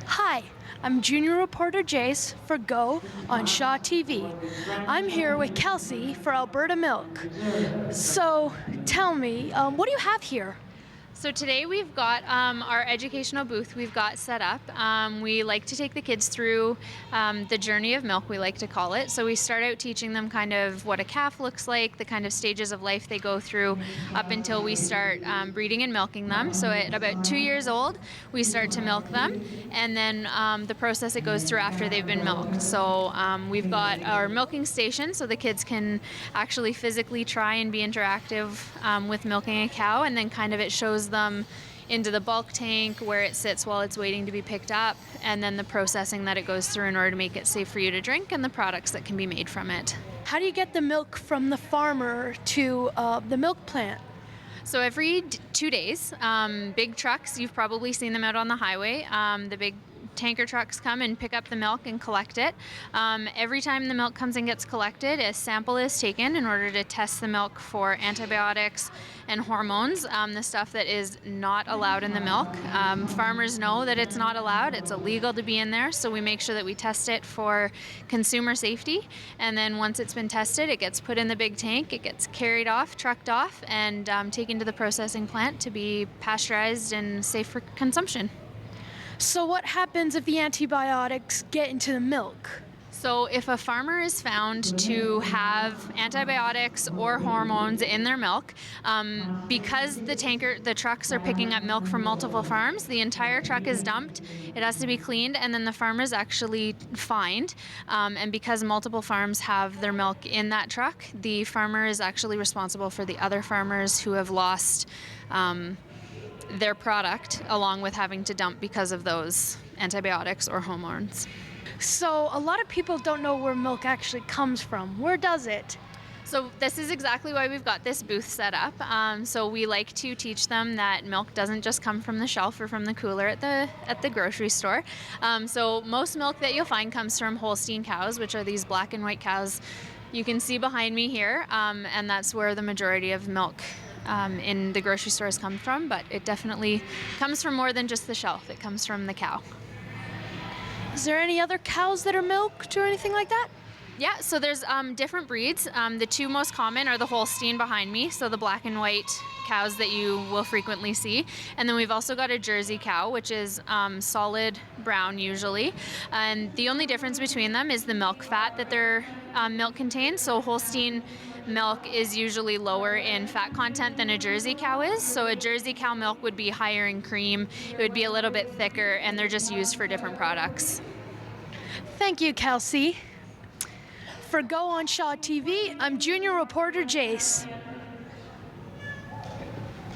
Hi, I'm junior reporter Jase for Go on Shaw TV. I'm here with Kelsey for Alberta Milk. So tell me, what do you have here? So today we've got our educational booth we've got set up. We like to take the kids through the journey of milk, we like to call it. So we start out teaching them kind of what a calf looks like, the kind of stages of life they go through up until we start breeding and milking them. So at about 2 years old, we start to milk them, and then the process it goes through after they've been milked. So we've got our milking station so the kids can actually physically try and be interactive with milking a cow, and then kind of it shows them into the bulk tank where it sits while it's waiting to be picked up, and then the processing that it goes through in order to make it safe for you to drink and the products that can be made from it. How do you get the milk from the farmer to the milk plant? So every 2 days, big trucks, you've probably seen them out on the highway, the big tanker trucks come and pick up the milk and collect it. Every time the milk comes and gets collected, a sample is taken in order to test the milk for antibiotics and hormones, the stuff that is not allowed in the milk. Farmers know that it's not allowed, it's illegal to be in there, so we make sure that we test it for consumer safety, and then once it's been tested, it gets put in the big tank, it gets carried off, trucked off, and taken to the processing plant to be pasteurized and safe for consumption. So what happens if the antibiotics get into the milk? So if a farmer is found to have antibiotics or hormones in their milk, because the trucks are picking up milk from multiple farms, the entire truck is dumped, it has to be cleaned, and then the farmer is actually fined. And because multiple farms have their milk in that truck, the farmer is actually responsible for the other farmers who have lost their product, along with having to dump because of those antibiotics or hormones. So a lot of people don't know where milk actually comes from. Where does it? So this is exactly why we've got this booth set up. So we like to teach them that milk doesn't just come from the shelf or from the cooler at the grocery store. So most milk that you'll find comes from Holstein cows, which are these black and white cows you can see behind me here, and that's where the majority of milk in the grocery stores come from, but it definitely comes from more than just the shelf. It comes from the cow. Is there any other cows that are milked or anything like that? Yeah, so there's different breeds. The two most common are the Holstein behind me, so the black and white cows that you will frequently see. And then we've also got a Jersey cow, which is solid brown usually. And the only difference between them is the milk fat that their milk contains. So Holstein milk is usually lower in fat content than a Jersey cow is. So a Jersey cow milk would be higher in cream, it would be a little bit thicker, and they're just used for different products. Thank you, Kelsey. For Go on Shaw TV, I'm junior reporter Jase.